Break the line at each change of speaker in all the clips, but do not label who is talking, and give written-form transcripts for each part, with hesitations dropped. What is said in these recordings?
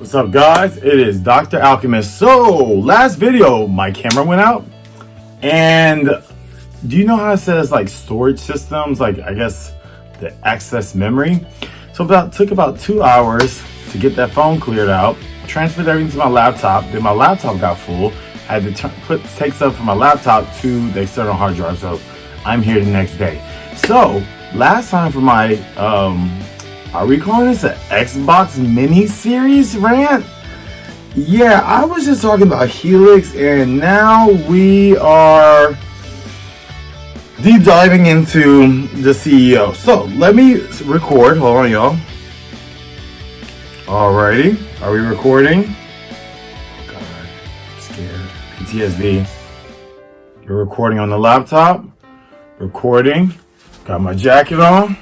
What's up, guys? It is Dr. Alchemist. So, last video, my camera went out. And do you know how it says like storage systems? Like, I guess the access memory. So, took about 2 hours to get that phone cleared out. Transferred everything to my laptop. Then my laptop got full. Had to take stuff from my laptop to the external hard drive. So, I'm here the next day. So, last time for my are we calling this an Xbox mini series rant? Yeah, I was just talking about Helix, and now we are deep diving into the CEO. So let me record. Hold on, y'all. Alrighty, are we recording? Oh God, I'm scared. PTSD. We're recording on the laptop. Recording. Got my jacket on.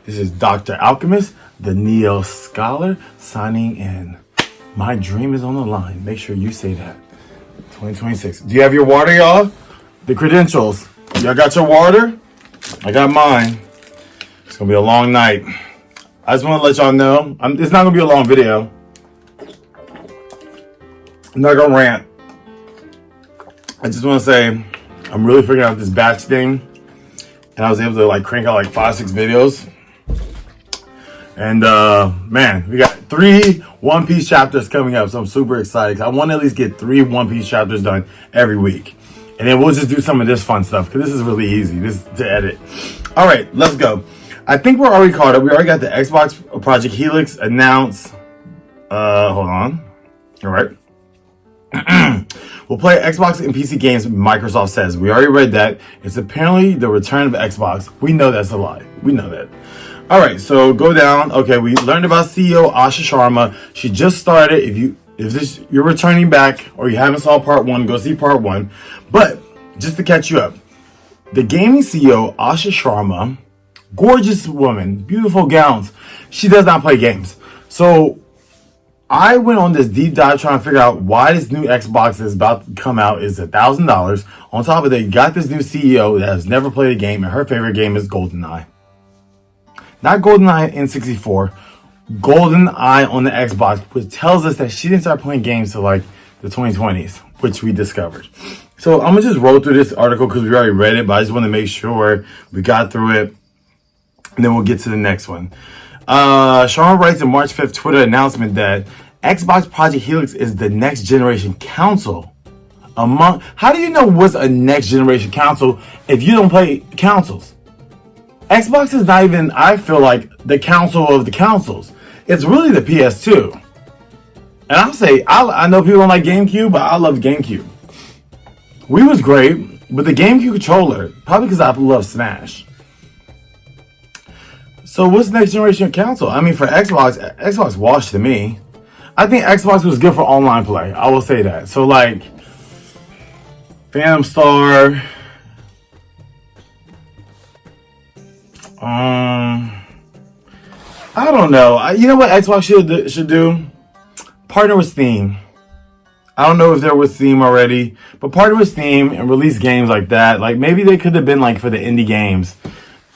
This is Dr. Alchemist, the Neo Scholar, signing in. My dream is on the line. Make sure you say that. 2026. Do you have your water, y'all? The credentials. Y'all got your water? I got mine. It's going to be a long night. I just want to let y'all know. It's not going to be a long video. I'm not going to rant. I just want to say I'm really figuring out this batch thing. And I was able to like crank out like 5-6 videos. And man, we got 3 One Piece chapters coming up, so I'm super excited. I want to at least get 3 One Piece chapters done every week, and then we'll just do some of this fun stuff because this is really easy. This to edit. All right, let's go. I think we're already caught up. We already got the Xbox Project Helix announced. Hold on. All right. We'll play Xbox and PC games, Microsoft says. We already read that. It's apparently the return of Xbox. We know that's a lie. We know that. All right, so go down. Okay, we learned about CEO Asha Sharma. She just started. If you're returning back or you haven't saw part 1, go see part 1. But just to catch you up, the gaming CEO Asha Sharma, gorgeous woman, beautiful gowns. She does not play games. So I went on this deep dive trying to figure out why this new Xbox is about to come out is $1,000. On top of that, you got this new CEO that has never played a game, and her favorite game is GoldenEye. Not GoldenEye N64, GoldenEye on the Xbox, which tells us that she didn't start playing games till like the 2020s, which we discovered. So I'm gonna just roll through this article because we already read it, but I just want to make sure we got through it, and then we'll get to the next one. Sean writes in March 5th Twitter announcement that Xbox Project Helix is the next generation console. How do you know what's a next generation console if you don't play consoles? Xbox is not even, I feel like, the console of the consoles. It's really the PS2. And I'll say, I know people don't like GameCube, but I love GameCube. Wii was great, but the GameCube controller, probably because I love Smash. So what's the next generation console? I mean, for Xbox washed to me. I think Xbox was good for online play. I will say that. So like, Phantom Star. I don't know. You know what Xbox should do? Partner with Steam. I don't know if they're with Steam already, but partner with Steam and release games like that. Like maybe they could have been like for the indie games.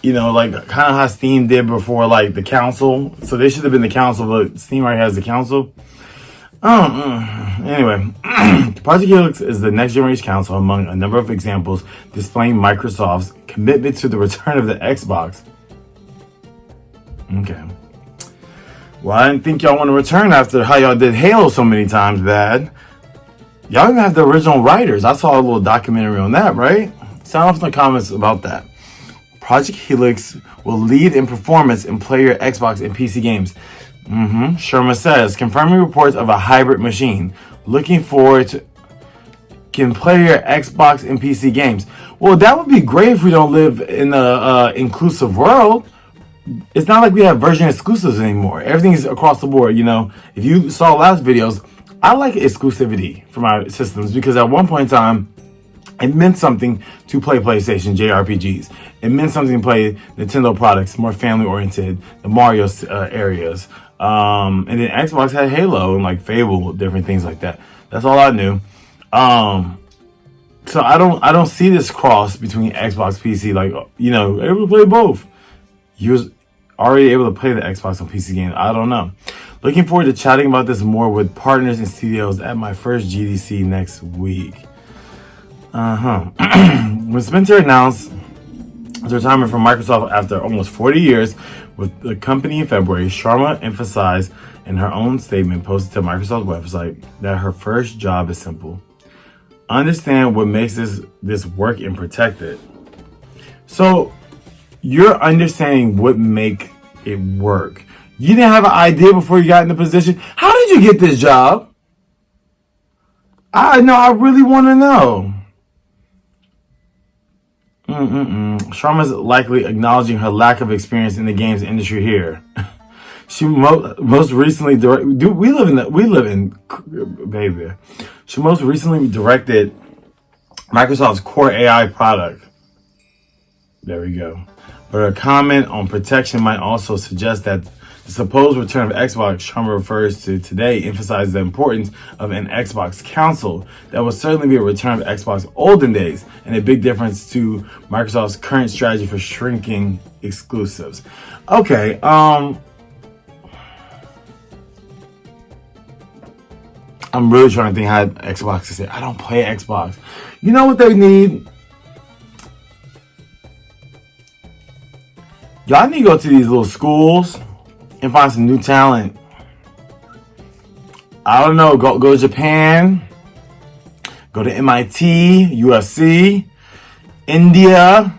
You know, like kind of how Steam did before like the console. So they should have been the console, but Steam already has the console. Anyway, Project Helix is the next generation console among a number of examples displaying Microsoft's commitment to the return of the Xbox. Okay. Well, I didn't think y'all want to return after how y'all did Halo so many times bad. Y'all even have the original writers. I saw a little documentary on that, right? Sound off in the comments about that. Project Helix will lead in performance and play your Xbox and PC games. Sharma says, confirming reports of a hybrid machine. Looking forward to can play your Xbox and PC games. Well, that would be great if we don't live in a inclusive world. It's not like we have version exclusives anymore. Everything is across the board. You know, if you saw last videos, I like exclusivity for my systems because at one point in time, it meant something to play PlayStation JRPGs. It meant something to play Nintendo products, more family-oriented, the Mario areas. And then Xbox had Halo and like Fable, different things like that. That's all I knew. So I don't see this cross between Xbox PC. Like, you know, able to play both. You was already able to play the Xbox on PC games. I don't know. Looking forward to chatting about this more with partners and studios at my first GDC next week. When Spencer announced his retirement from Microsoft after almost 40 years with the company in February, Sharma emphasized in her own statement posted to Microsoft's website that her first job is simple. Understand what makes this work and protect it. So you're understanding what make it work. You didn't have an idea before you got in the position. How did you get this job? I know. I really want to know. Sharma's likely acknowledging her lack of experience in the games industry here. She most recently She most recently directed Microsoft's core AI product. There we go. But her comment on protection might also suggest that the supposed return of Xbox Sharma refers to today emphasizes the importance of an Xbox console. That will certainly be a return of Xbox olden days and a big difference to Microsoft's current strategy for shrinking exclusives. Okay, I'm really trying to think how Xbox to say. I don't play Xbox. You know what they need? Y'all need to go to these little schools and find some new talent. I don't know. Go to Japan. Go to MIT, USC, India.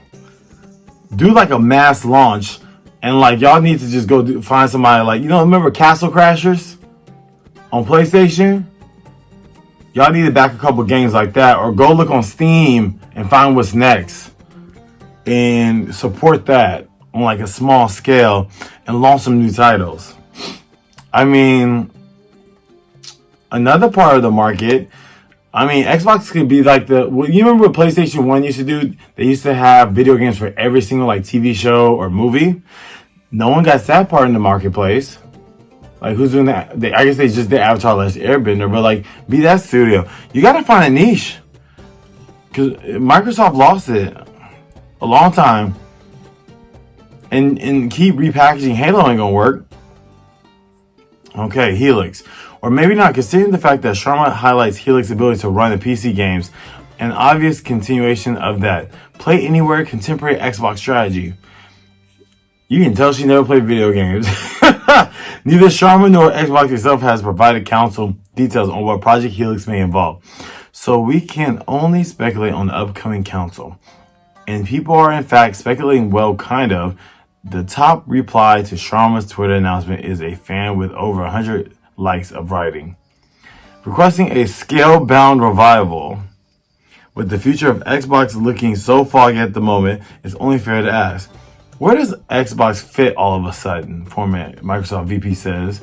Do like a mass launch. And like y'all need to just go find somebody like, remember Castle Crashers on PlayStation? Y'all need to back a couple games like that, or go look on Steam and find what's next and support that on like a small scale and launch some new titles. I mean, another part of the market, Xbox could be like you remember what PlayStation 1 used to do? They used to have video games for every single like TV show or movie. No one got that part in the marketplace. Like, who's doing that? I guess they just did Avatar Last Airbender, but like, be that studio. You gotta find a niche. Because Microsoft lost it a long time. And keep repackaging Halo ain't gonna work. Okay, Helix. Or maybe not, considering the fact that Sharma highlights Helix's ability to run the PC games. An obvious continuation of that. Play anywhere contemporary Xbox strategy. You can tell she never played video games. Neither Sharma nor Xbox itself has provided counsel details on what Project Helix may involve. So we can only speculate on the upcoming council. And people are in fact speculating, well, kind of. The top reply to Sharma's Twitter announcement is a fan with over 100 likes of writing, requesting a scale-bound revival. With the future of Xbox looking so foggy at the moment, it's only fair to ask, where does Xbox fit all of a sudden? Former Microsoft VP says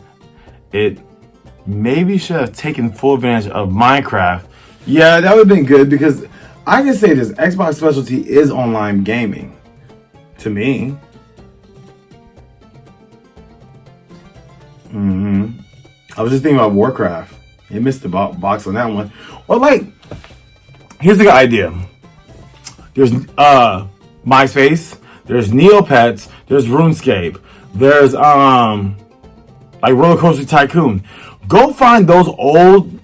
it maybe should have taken full advantage of Minecraft. Yeah, that would have been good, because I can say this, Xbox specialty is online gaming. To me. I was just thinking about Warcraft. They missed the box on that one. Or like, here's the good idea. There's MySpace. There's Neopets. There's RuneScape. There's like Roller Coaster Tycoon. Go find those old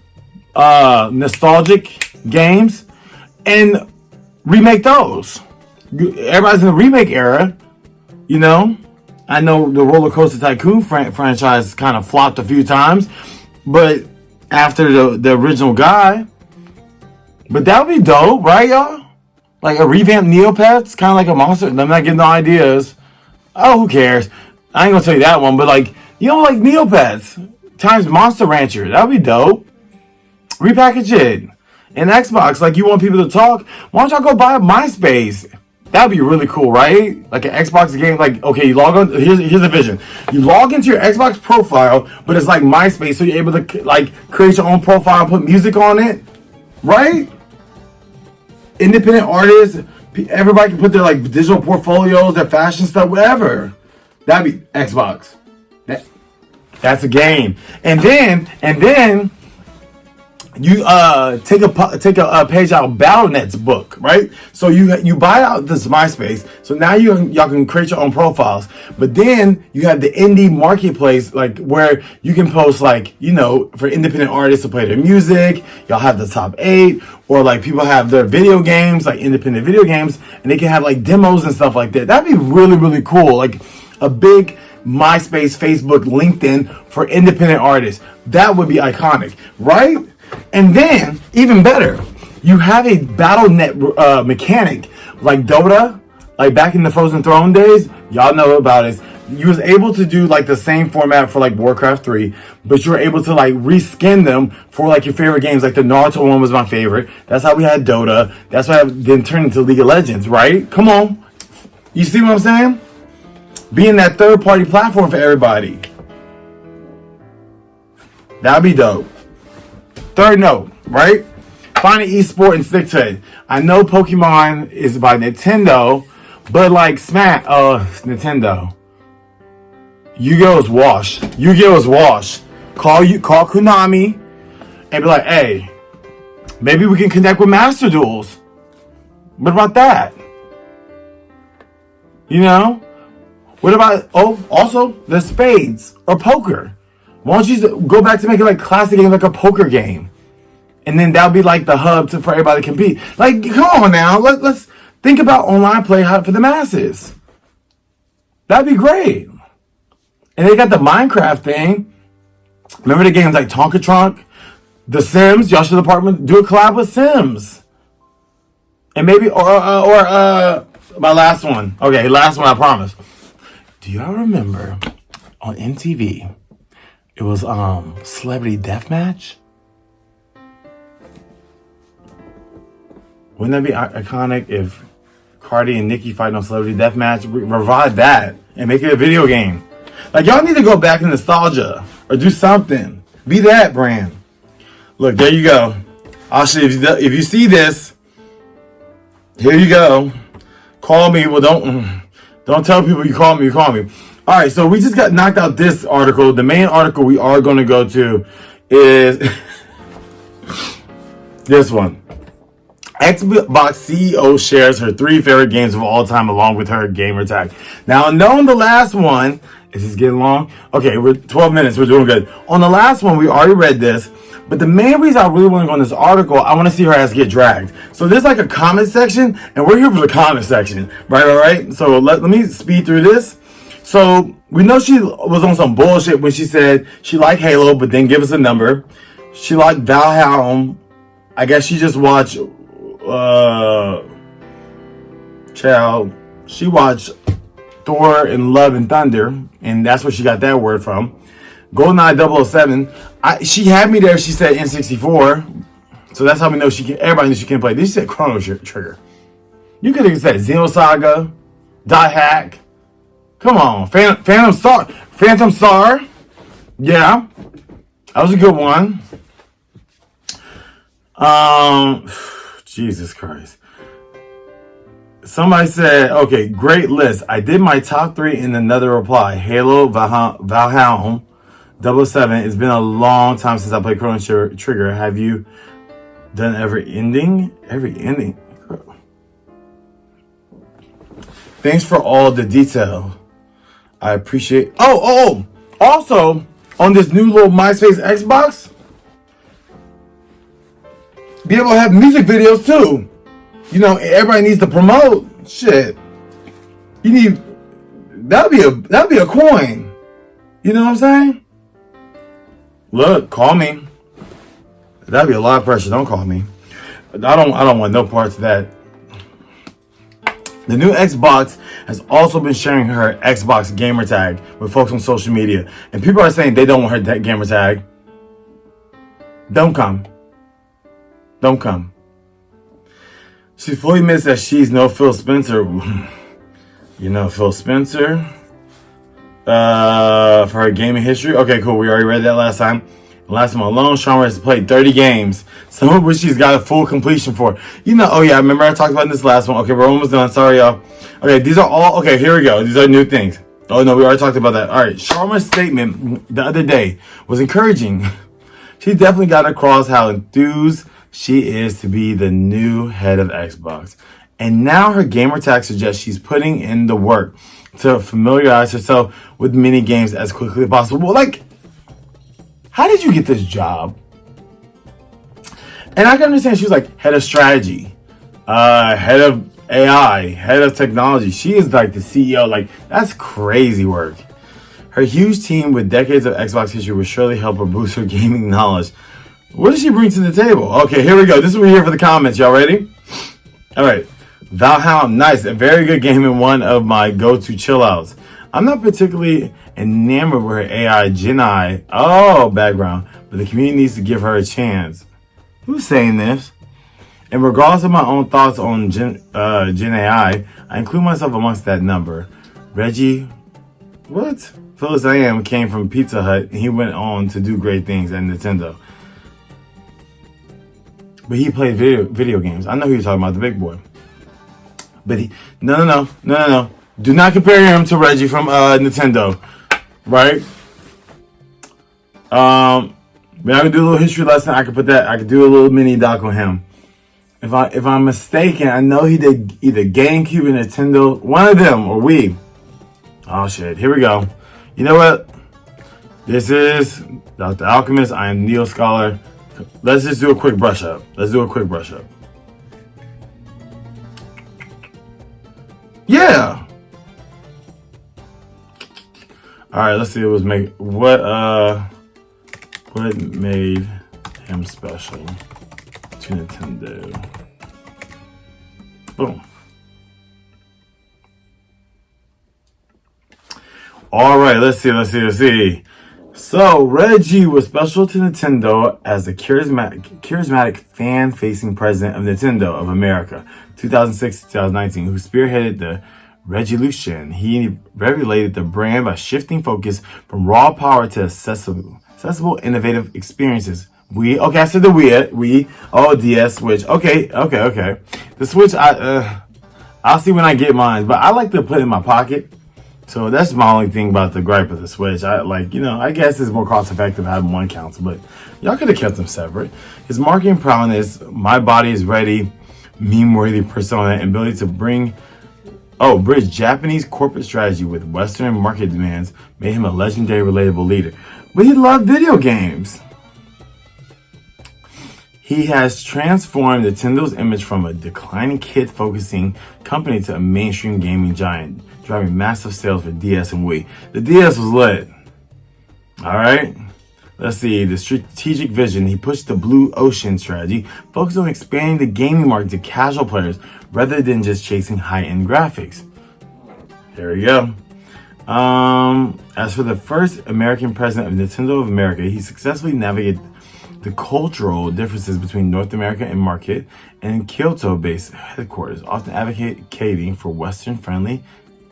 nostalgic games and remake those. Everybody's in the remake era, I know the Roller Coaster Tycoon franchise kind of flopped a few times, but after the original guy. But that would be dope, right, y'all? Like a revamped Neopets, kind of like a monster. I'm not getting no ideas. Oh, who cares? I ain't gonna tell you that one, but like Neopets times Monster Rancher. That would be dope. Repackage it. And Xbox, like you want people to talk, why don't y'all go buy a MySpace? That'd be really cool, right? Like an Xbox game, like, okay, you log on, here's the vision. You log into your Xbox profile, but it's like MySpace, so you're able to like create your own profile and put music on it, right? Independent artists, everybody can put their like digital portfolios, their fashion stuff, whatever. That'd be Xbox. That's a game. And then you take a page out of BattleNet's book, right? So you buy out this MySpace. So now y'all can create your own profiles. But then you have the indie marketplace, like where you can post, like, you know, for independent artists to play their music. Y'all have the top 8, or like people have their video games, like independent video games, and they can have like demos and stuff like that. That'd be really, really cool. Like a big MySpace, Facebook, LinkedIn for independent artists. That would be iconic, right? And then, even better, you have a BattleNet mechanic like Dota, like back in the Frozen Throne days. Y'all know about it. You was able to do like the same format for like Warcraft 3, but you were able to like reskin them for like your favorite games. Like the Naruto one was my favorite. That's how we had Dota. That's why I then turned into League of Legends, right? Come on. You see what I'm saying? Being that third-party platform for everybody. That'd be dope. Third note, right? Find an esport and stick to it. I know Pokemon is by Nintendo, but like Nintendo. Yu-Gi-Oh is washed. Yu-Gi-Oh is washed. Call Konami and be like, hey, maybe we can connect with Master Duels. What about that? You know? What about, also the spades or poker? Why don't you go back to making like classic game, like a poker game, and then that'll be like the hub for everybody to compete. Like, come on now, let's think about online play for the masses. That'd be great. And they got the Minecraft thing. Remember the games like Tonka Trunk, The Sims? Y'all should do a collab with Sims, and maybe or my last one. Okay, last one, I promise. Do y'all remember on MTV? It was Celebrity Deathmatch. Wouldn't that be iconic if Cardi and Nicki fight on Celebrity Deathmatch? Revive that and make it a video game. Like, y'all need to go back to nostalgia or do something. Be that brand. Look, there you go. Actually, if you see this, here you go. Call me. Well, don't tell people you call me. You call me. All right, so we just got knocked out this article. The main article we are going to go to is this one. Xbox CEO shares her 3 favorite games of all time along with her Gamertag. Now, knowing the last one, is this getting long? Okay, we're 12 minutes. We're doing good. On the last one, we already read this. But the main reason I really want to go on this article, I want to see her ass get dragged. So there's like a comment section, and we're here for the comment section. Right? So let me speed through this. So we know she was on some bullshit when she said she liked Halo, but didn't give us a number. She liked Valheim. I guess she just watched, she watched Thor and Love and Thunder, and that's where she got that word from. GoldenEye 007. She had me there. She said N64, so that's how we know everybody knows she can play. Then she said Chrono Trigger. You could have said Xenosaga, Die Hack. Come on, Phantom Star. Yeah, that was a good one. Jesus Christ. Somebody said, okay, great list. I did my top 3 in another reply. Halo, Valheim, 007. It's been a long time since I played Chrono Trigger. Have you done every ending? Every ending? Thanks for all the detail. I appreciate. Also, on this new little MySpace Xbox, be able to have music videos too. You know, everybody needs to promote shit. You need that'd be a coin. You know what I'm saying? Look, call me. That'd be a lot of pressure. Don't call me. I don't want no parts of that. The new Xbox has also been sharing her Xbox Gamertag with folks on social media. And people are saying they don't want her Gamertag. Don't come. Don't come. She fully admits that she's no Phil Spencer. You know Phil Spencer? For her gaming history. Okay, cool. We already read that last time. Last time alone, Sharma has played 30 games, some of which she's got a full completion for. You know, I remember I talked about this last one. Okay, we're almost done. Sorry, y'all. Okay, these are all, okay, here we go. These are new things. Oh, no, we already talked about that. All right, Sharma's statement the other day was encouraging. She definitely got across how enthused she is to be the new head of Xbox. And now her gamertag suggests she's putting in the work to familiarize herself with mini games as quickly as possible. Like, how did you get this job? And I can understand she was like head of strategy, head of AI, head of technology. She is like the CEO. Like, that's crazy work. Her huge team with decades of Xbox history will surely help her boost her gaming knowledge. What does she bring to the table? Okay, here we go. This is what we're here for the comments. Y'all ready? All right. Valheim, nice. A very good game and one of my go-to chill-outs. I'm not particularly enamored with her AI Gen I background, but the community needs to give her a chance. Who's saying this? And regardless of my own thoughts on Gen AI, I include myself amongst that number. Reggie, what? Phyllis I Am came from Pizza Hut, and he went on to do great things at Nintendo. But he played video games. I know who you're talking about, the big boy. But no. Do not compare him to Reggie from Nintendo, right? We're not gonna do a little history lesson. I could do a little mini doc on him. If I'm mistaken, I know he did either GameCube or Nintendo, one of them, or Wii. Oh shit, here we go. You know what? This is Dr. Alchemist. I am Neo Scholar. Let's just do a quick brush up. Yeah. All right, let's see what made him special to Nintendo. Boom. All right, let's see. So Reggie was special to Nintendo as the charismatic fan-facing president of Nintendo of America, 2006 to 2019, who spearheaded the Regilution. He regulated the brand by shifting focus from raw power to accessible, innovative experiences. I said the Wii, DS, Switch. Okay. The Switch, I'll see when I get mine, but I like to put it in my pocket. So that's my only thing about the gripe of the Switch. I guess it's more cost effective having one console, but y'all could have kept them separate. His marketing prowess, my body is ready, meme-worthy persona, and ability to bridge Japanese corporate strategy with Western market demands made him a legendary, relatable leader. But he loved video games. He has transformed Nintendo's image from a declining kid-focusing company to a mainstream gaming giant, driving massive sales for DS and Wii. The DS was lit. All right. Let's see. The strategic vision. He pushed the blue ocean strategy, focused on expanding the gaming market to casual players rather than just chasing high-end graphics. There we go. As for the first American president of Nintendo of America, he successfully navigated the cultural differences between North America and market and Kyoto-based headquarters, often advocating for Western-friendly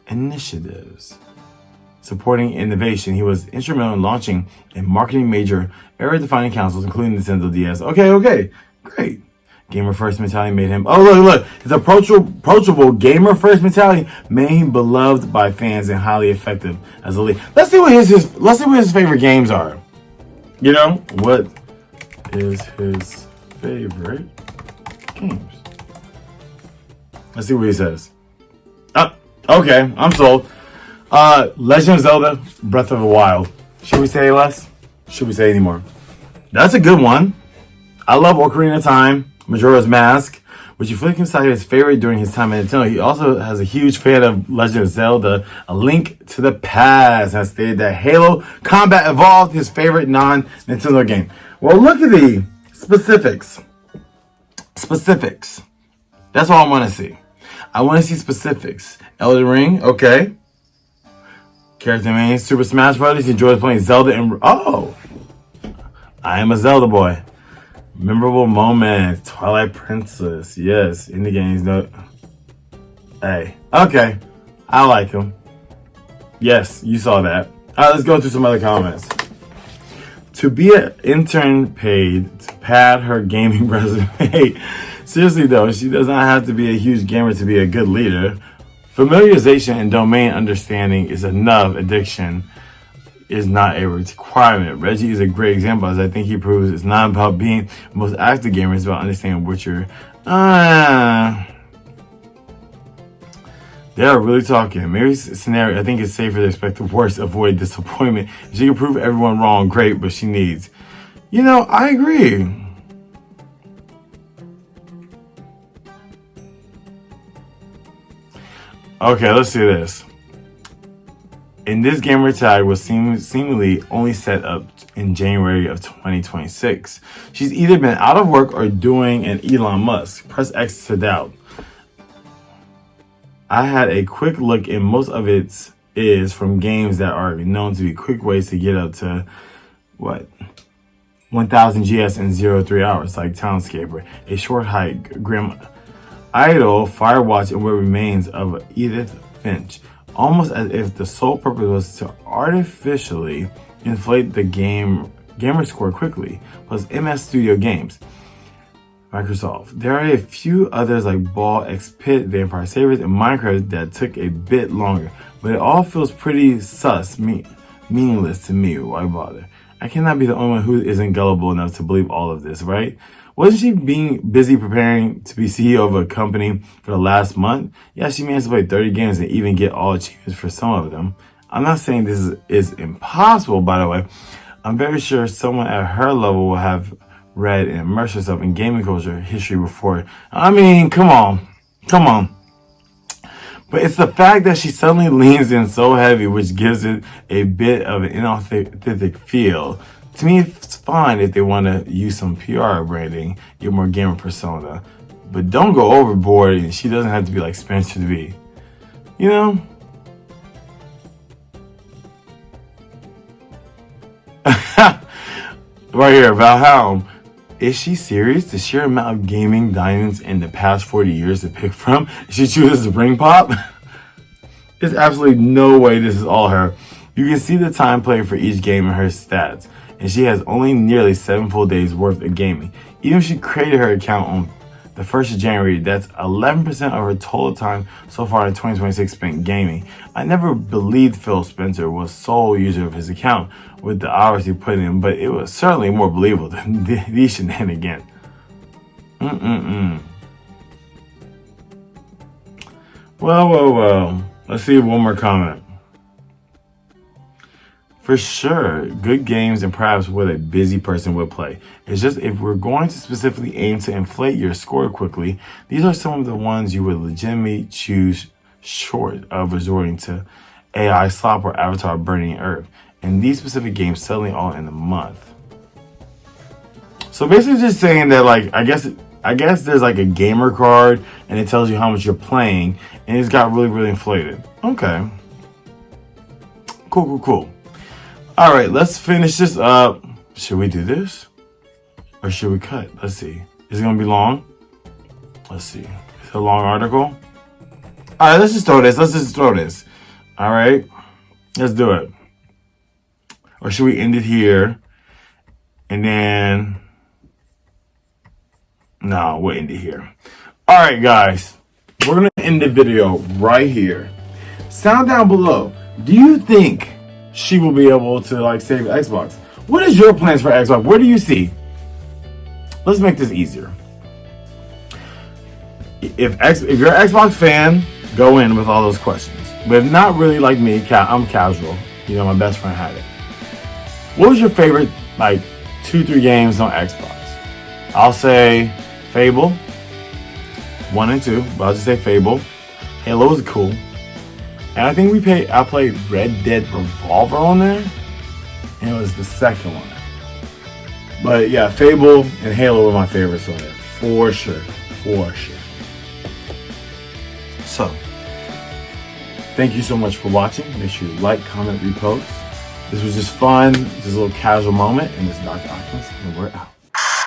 initiatives. Supporting innovation, he was instrumental in launching and marketing major era-defining consoles, including Nintendo DS. Okay, great. Gamer-first mentality made him... look. His approachable gamer-first mentality made him beloved by fans and highly effective as a leader. Let's see what his favorite games are. You know, what is his favorite games? Let's see what he says. Okay, I'm sold. Legend of Zelda, Breath of the Wild. Should we say less? Should we say any more? That's a good one. I love Ocarina of Time, Majora's Mask, which he fully considered his favorite during his time at Nintendo. He also has a huge fan of Legend of Zelda, A Link to the Past, and stated that Halo Combat Evolved his favorite non-Nintendo game. Well, look at the specifics. That's all I want to see. I want to see specifics. Elden Ring, okay. Character main, Super Smash Brothers. He enjoys playing Zelda and... I am a Zelda boy. Memorable moments. Twilight Princess. Yes, indie games. No. Hey. Okay. I like him. Yes, you saw that. Let's go through some other comments. To be an intern paid to pad her gaming resume. Seriously though, she does not have to be a huge gamer to be a good leader. Familiarization and domain understanding is enough addiction. is not a requirement. Reggie is a great example, as I think he proves it's not about being the most active gamer, it's about understanding what you're they are really talking. Maybe scenario, I think it's safer to expect the worst, avoid disappointment. If she can prove everyone wrong, great, but she needs. You know, I agree. Okay, let's do this. And this gamer tag was seemingly only set up in January of 2026. She's either been out of work or doing an Elon Musk. Press X to doubt. I had a quick look, and most of it is from games that are known to be quick ways to get up to, 1000 GS in 0.3 hours, like Townscaper, A Short Hike, Grim Idol, Firewatch, and What Remains of Edith Finch. Almost as if the sole purpose was to artificially inflate the gamer score quickly, plus MS Studio Games. Microsoft. There are a few others like Ball, X-Pit, Vampire Savers, and Minecraft that took a bit longer, but it all feels pretty meaningless to me. Why bother? I cannot be the only one who isn't gullible enough to believe all of this, right? Wasn't she being busy preparing to be CEO of a company for the last month? Yeah, she managed to play 30 games and even get all achievements for some of them. I'm not saying this is impossible, by the way. I'm very sure someone at her level will have read and immersed herself in gaming culture history before. I mean, come on. But it's the fact that she suddenly leans in so heavy, which gives it a bit of an inauthentic feel. To me, it's fine if they want to use some PR branding, get more gamer persona. But don't go overboard, and she doesn't have to be like Spencer to be. You know? Right here, Valhelm. Is she serious? The sheer amount of gaming diamonds in the past 40 years to pick from? She chooses to bring pop? There's absolutely no way this is all her. You can see the time played for each game in her stats, and she has only nearly 7 full days worth of gaming. Even if she created her account on the 1st of January, that's 11% of her total time so far in 2026 spent gaming. I never believed Phil Spencer was sole user of his account with the hours he put in, but it was certainly more believable than these shenanigans. Well. Let's see one more comment. For sure, good games and perhaps what a busy person would play. It's just if we're going to specifically aim to inflate your score quickly, these are some of the ones you would legitimately choose short of resorting to AI slop or Avatar Burning Earth. And these specific games selling all in a month. So basically just saying that, like, I guess there's like a gamer card and it tells you how much you're playing and it's got really inflated. Okay. Cool. All right, let's finish this up. Should we do this? Or should we cut? Let's see. Is it going to be long? Let's see. It's a long article. All right, let's just throw this. All right. Let's do it. Or should we end it here? And then... No, we'll end it here. All right, guys. We're going to end the video right here. Sound down below. Do you think she will be able to like save Xbox? What is your plans for Xbox? Where do you see? Let's make this easier. If you're an Xbox fan, go in with all those questions. But if not really like me, I'm casual. You know, my best friend had it. What was your favorite like 2-3 games on Xbox? I'll say Fable 1 and 2, but I'll just say Fable. Halo was cool. And I think I played Red Dead Revolver on there. And it was the second one. But yeah, Fable and Halo were my favorites on there. For sure. So, thank you so much for watching. Make sure you like, comment, repost. This was just fun. Just a little casual moment. And this is Dr. Oculus, and we're out.